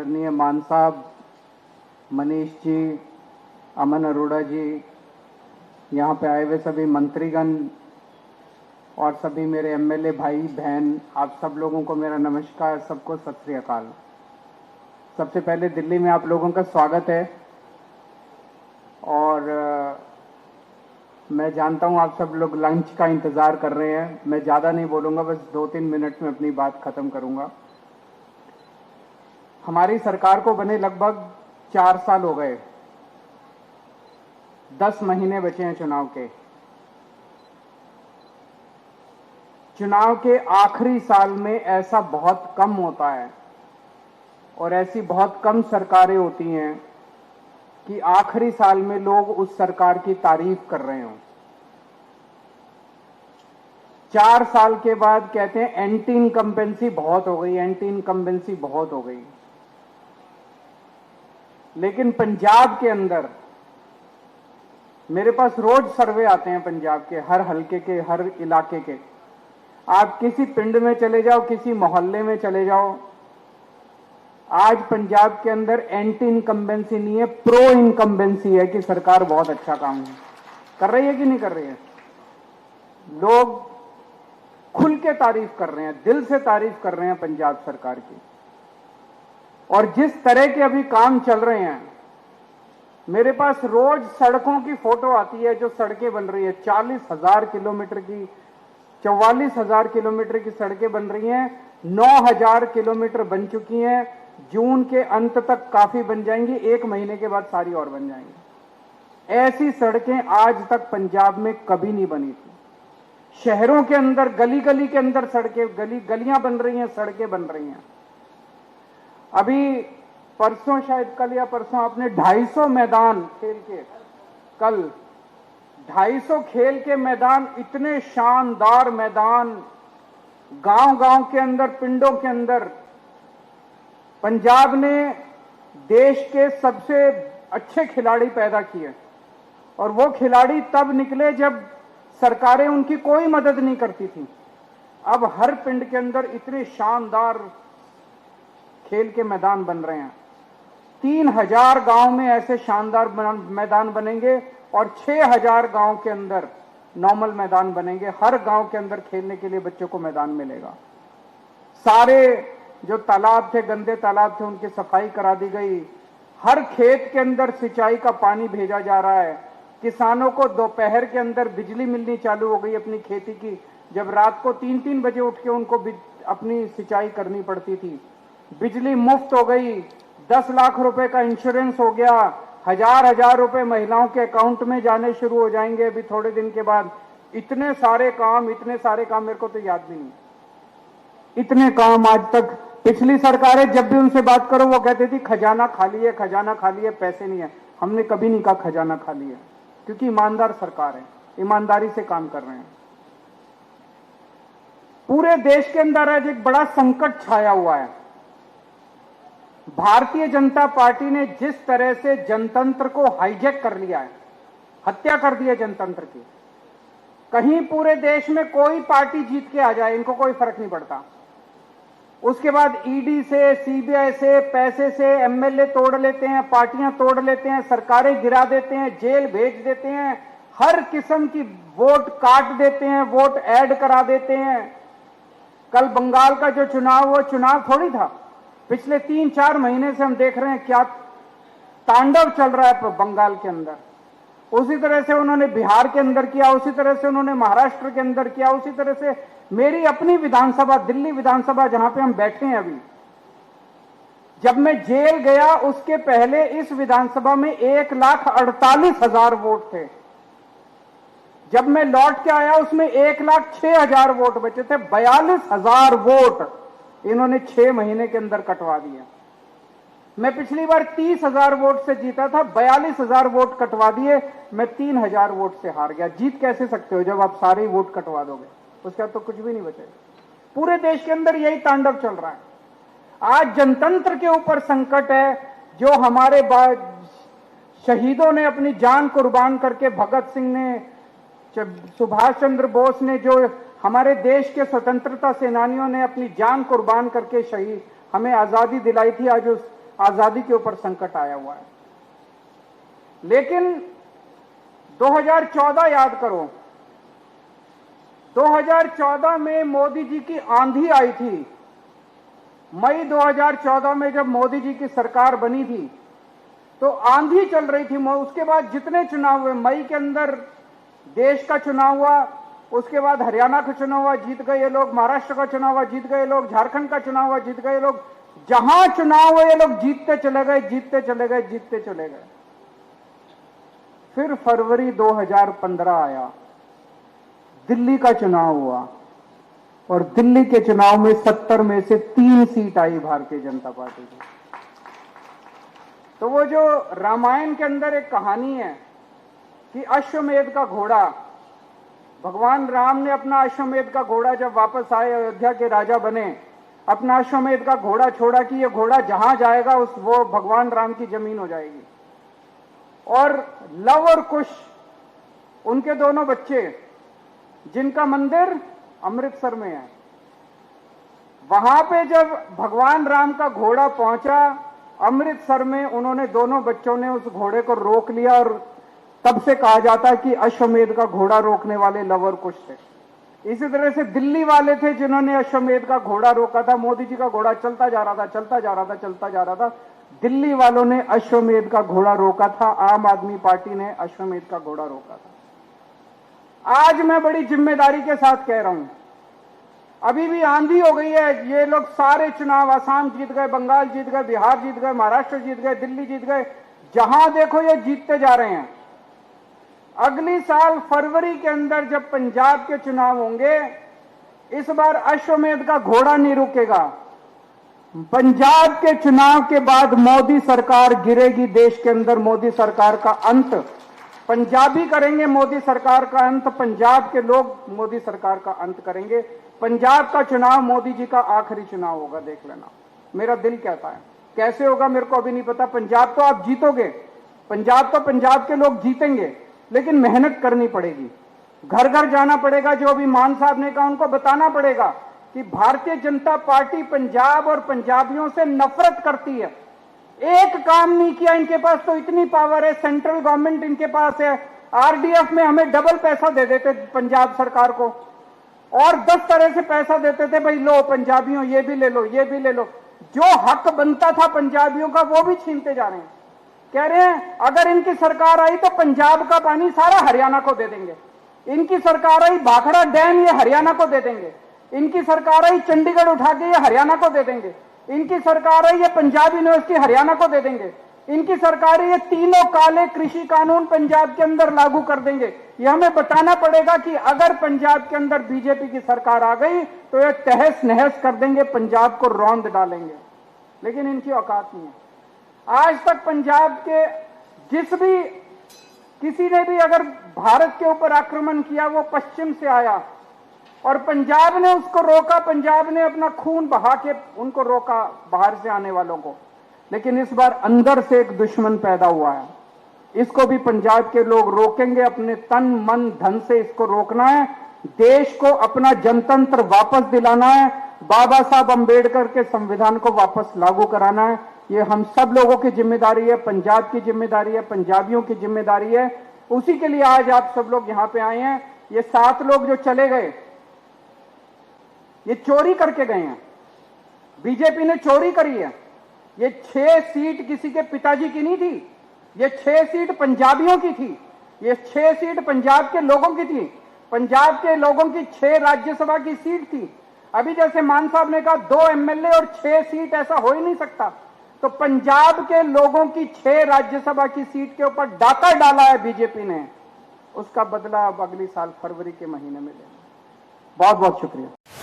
आदरणीय मान साहब, मनीष जी, अमन अरोड़ा जी, यहाँ पे आए हुए सभी मंत्रीगण और सभी मेरे एमएलए भाई बहन, आप सब लोगों को मेरा नमस्कार, सबको सत श्री अकाल। सबसे पहले दिल्ली में आप लोगों का स्वागत है और मैं जानता हूँ आप सब लोग लंच का इंतज़ार कर रहे हैं। मैं ज़्यादा नहीं बोलूँगा, बस 2-3 मिनट में अपनी बात ख़त्म करूँगा। हमारी सरकार को बने लगभग 4 साल हो गए, 10 महीने बचे हैं चुनाव के। चुनाव के आखिरी साल में ऐसा बहुत कम होता है और ऐसी बहुत कम सरकारें होती हैं कि आखिरी साल में लोग उस सरकार की तारीफ कर रहे हों। 4 साल के बाद कहते हैं एंटी इनकम्बेंसी बहुत हो गई, एंटी इनकम्बेंसी बहुत हो गई। लेकिन पंजाब के अंदर मेरे पास रोज सर्वे आते हैं, पंजाब के हर हलके के, हर इलाके के। आप किसी पिंड में चले जाओ, किसी मोहल्ले में चले जाओ, आज पंजाब के अंदर एंटी इनकम्बेंसी नहीं है, प्रो इनकम्बेंसी है कि सरकार बहुत अच्छा काम कर रही है कि नहीं कर रही है। लोग खुल के तारीफ कर रहे हैं, दिल से तारीफ कर रहे हैं पंजाब सरकार की। और जिस तरह के अभी काम चल रहे हैं, मेरे पास रोज सड़कों की फोटो आती है, जो सड़कें बन रही है, 40,000 किलोमीटर की, 44,000 किलोमीटर की सड़कें बन रही हैं, 9,000 किलोमीटर बन चुकी हैं, जून के अंत तक काफी बन जाएंगी, 1 महीने के बाद सारी और बन जाएंगी। ऐसी सड़कें आज तक पंजाब में कभी नहीं बनी थी। शहरों के अंदर, गली गली के अंदर सड़कें, गलियां बन रही हैं, सड़कें बन रही हैं। अभी परसों, शायद कल या परसों, आपने 250 मैदान खेल के, कल 250 खेल के मैदान, इतने शानदार मैदान गांव-गांव के अंदर, पिंडों के अंदर। पंजाब ने देश के सबसे अच्छे खिलाड़ी पैदा किए और वो खिलाड़ी तब निकले जब सरकारें उनकी कोई मदद नहीं करती थी। अब हर पिंड के अंदर इतने शानदार खेल के मैदान बन रहे हैं। 3,000 गांव में ऐसे शानदार मैदान बनेंगे और 6,000 गांव के अंदर नॉर्मल मैदान बनेंगे। हर गांव के अंदर खेलने के लिए बच्चों को मैदान मिलेगा। सारे जो तालाब थे, गंदे तालाब थे, उनकी सफाई करा दी गई। हर खेत के अंदर सिंचाई का पानी भेजा जा रहा है। किसानों को दोपहर के अंदर बिजली मिलनी चालू हो गई अपनी खेती की, जब रात को 3-3 बजे उठ के उनको अपनी सिंचाई करनी पड़ती थी। बिजली मुफ्त हो गई, 10 लाख रुपए का इंश्योरेंस हो गया, 1,000 रुपए महिलाओं के अकाउंट में जाने शुरू हो जाएंगे अभी थोड़े दिन के बाद। इतने सारे काम मेरे को तो याद भी नहीं। इतने काम आज तक पिछली सरकारें, जब भी उनसे बात करो वो कहती थी खजाना खाली है, खजाना खाली है, पैसे नहीं है। हमने कभी नहीं कहा खजाना खाली है, क्योंकि ईमानदार सरकार है, ईमानदारी से काम कर रहे हैं। पूरे देश के अंदर आज एक बड़ा संकट छाया हुआ है। भारतीय जनता पार्टी ने जिस तरह से जनतंत्र को हाईजैक कर लिया है, हत्या कर दी है जनतंत्र की। कहीं पूरे देश में कोई पार्टी जीत के आ जाए, इनको कोई फर्क नहीं पड़ता। उसके बाद ईडी से, सीबीआई से, पैसे से एमएलए तोड़ लेते हैं, पार्टियां तोड़ लेते हैं, सरकारें गिरा देते हैं, जेल भेज देते हैं, हर किस्म की वोट काट देते हैं, वोट ऐड करा देते हैं। कल बंगाल का जो चुनाव, वो चुनाव थोड़ी था। पिछले 3-4 महीने से हम देख रहे हैं क्या तांडव चल रहा है बंगाल के अंदर। उसी तरह से उन्होंने बिहार के अंदर किया, उसी तरह से उन्होंने महाराष्ट्र के अंदर किया, उसी तरह से मेरी अपनी विधानसभा, दिल्ली विधानसभा जहां पे हम बैठे हैं अभी, जब मैं जेल गया उसके पहले इस विधानसभा में 1,48,000 वोट थे। जब मैं लौट के आया उसमें 1,06,000 वोट बचे थे। 42,000 वोट इन्होंने 6 महीने के अंदर कटवा दिया। मैं पिछली बार 30,000 वोट से जीता था, 42,000 वोट कटवा दिए, मैं 3,000 वोट से हार गया। जीत कैसे सकते हो जब आप सारे वोट कटवा दोगे? उसका तो कुछ भी नहीं बचेगा। पूरे देश के अंदर यही तांडव चल रहा है। आज जनतंत्र के ऊपर संकट है। जो हमारे शहीदों ने अपनी जान कुर्बान करके, भगत सिंह ने, सुभाष चंद्र बोस ने, जो हमारे देश के स्वतंत्रता सेनानियों ने अपनी जान कुर्बान करके शहीद हमें आजादी दिलाई थी, आजादी के ऊपर संकट आया हुआ है। लेकिन 2014 याद करो, 2014 में मोदी जी की आंधी आई थी। मई 2014 में जब मोदी जी की सरकार बनी थी तो आंधी चल रही थी। उसके बाद जितने चुनाव हुए, मई के अंदर देश का चुनाव हुआ, उसके बाद हरियाणा का चुनाव हुआ, जीत गए ये लोग, महाराष्ट्र का चुनाव हुआ, जीत गए लोग, झारखंड का चुनाव हुआ, जीत गए लोग। जहां चुनाव हुए ये लोग जीतते चले गए, जीतते चले गए, जीतते चले गए। फिर फरवरी 2015 आया, दिल्ली का चुनाव हुआ और दिल्ली के चुनाव में 70 में से 3 सीट आई भारतीय जनता पार्टी की। तो वो जो रामायण के अंदर एक कहानी है कि अश्वमेध का घोड़ा, भगवान राम ने अपना अश्वमेध का घोड़ा जब वापस आए, अयोध्या के राजा बने, अपना अश्वमेध का घोड़ा छोड़ा कि ये घोड़ा जहां जाएगा वो भगवान राम की जमीन हो जाएगी। और लव और कुश, उनके दोनों बच्चे, जिनका मंदिर अमृतसर में है, वहां पे जब भगवान राम का घोड़ा पहुंचा अमृतसर में, उन्होंने दोनों बच्चों ने उस घोड़े को रोक लिया और तब से कहा जाता है कि अश्वमेध का घोड़ा रोकने वाले लव और कुश थे। इसी तरह से दिल्ली वाले थे जिन्होंने अश्वमेध का घोड़ा रोका था। मोदी जी का घोड़ा चलता जा रहा था, चलता जा रहा था, चलता जा रहा था। दिल्ली वालों ने अश्वमेध का घोड़ा रोका था, आम आदमी पार्टी ने अश्वमेध का घोड़ा रोका था। आज मैं बड़ी जिम्मेदारी के साथ कह रहा हूं, अभी भी आंधी हो गई है। ये लोग सारे चुनाव, असम जीत गए, बंगाल जीत गए, बिहार जीत गए, महाराष्ट्र जीत गए, दिल्ली जीत गए, जहां देखो ये जीतते जा रहे हैं। अगली साल फरवरी के अंदर जब पंजाब के चुनाव होंगे, इस बार अश्वमेध का घोड़ा नहीं रुकेगा। पंजाब के चुनाव के बाद मोदी सरकार गिरेगी, देश के अंदर मोदी सरकार का अंत पंजाबी करेंगे, मोदी सरकार का अंत पंजाब के लोग मोदी सरकार का अंत करेंगे। पंजाब का चुनाव मोदी जी का आखिरी चुनाव होगा, देख लेना। मेरा दिल कहता है, कैसे होगा मेरे को अभी नहीं पता। पंजाब तो आप जीतोगे, पंजाब तो पंजाब के लोग जीतेंगे, लेकिन मेहनत करनी पड़ेगी, घर घर जाना पड़ेगा। जो अभी मान साहब ने कहा, उनको बताना पड़ेगा कि भारतीय जनता पार्टी पंजाब और पंजाबियों से नफरत करती है। एक काम नहीं किया इनके पास, तो इतनी पावर है, सेंट्रल गवर्नमेंट इनके पास है। आरडीएफ में हमें डबल पैसा दे देते पंजाब सरकार को, और 10 तरह से पैसा देते थे, भाई लो पंजाबियों ये भी ले लो, ये भी ले लो। जो हक बनता था पंजाबियों का वो भी छीनते जा रहे हैं। कह रहे हैं अगर इनकी सरकार आई तो पंजाब का पानी सारा हरियाणा को दे देंगे, इनकी सरकार आई भाखड़ा डैम ये हरियाणा को दे देंगे, इनकी सरकार आई चंडीगढ़ उठा के ये हरियाणा को दे देंगे, इनकी सरकार आई ये पंजाब यूनिवर्सिटी हरियाणा को दे देंगे, इनकी सरकार ये तीनों काले कृषि कानून पंजाब के अंदर लागू कर देंगे। ये हमें बताना पड़ेगा कि अगर पंजाब के अंदर बीजेपी की सरकार आ गई तो ये तहस नहस कर देंगे, पंजाब को रौंद डालेंगे। लेकिन इनकी औकात नहीं है। आज तक पंजाब के किसी ने भी अगर भारत के ऊपर आक्रमण किया, वो पश्चिम से आया और पंजाब ने उसको रोका, पंजाब ने अपना खून बहा के उनको रोका, बाहर से आने वालों को। लेकिन इस बार अंदर से एक दुश्मन पैदा हुआ है, इसको भी पंजाब के लोग रोकेंगे। अपने तन मन धन से इसको रोकना है। देश को अपना जनतंत्र वापस दिलाना है, बाबा साहब अंबेडकर के संविधान को वापस लागू कराना है। ये हम सब लोगों की जिम्मेदारी है, पंजाब की जिम्मेदारी है, पंजाबियों की जिम्मेदारी है। उसी के लिए आज आप सब लोग यहां पे आए हैं। ये 7 लोग जो चले गए, ये चोरी करके गए हैं, बीजेपी ने चोरी करी है। ये 6 सीट किसी के पिताजी की नहीं थी, ये 6 सीट पंजाबियों की थी, ये 6 सीट पंजाब के लोगों की थी। पंजाब के लोगों की 6 राज्यसभा की सीट थी। अभी जैसे मान साहब ने कहा 2 एमएलए और 6 सीट, ऐसा हो ही नहीं सकता। तो पंजाब के लोगों की 6 राज्यसभा की सीट के ऊपर डाका डाला है बीजेपी ने, उसका बदला अब अगली साल फरवरी के महीने में लेना। बहुत बहुत शुक्रिया।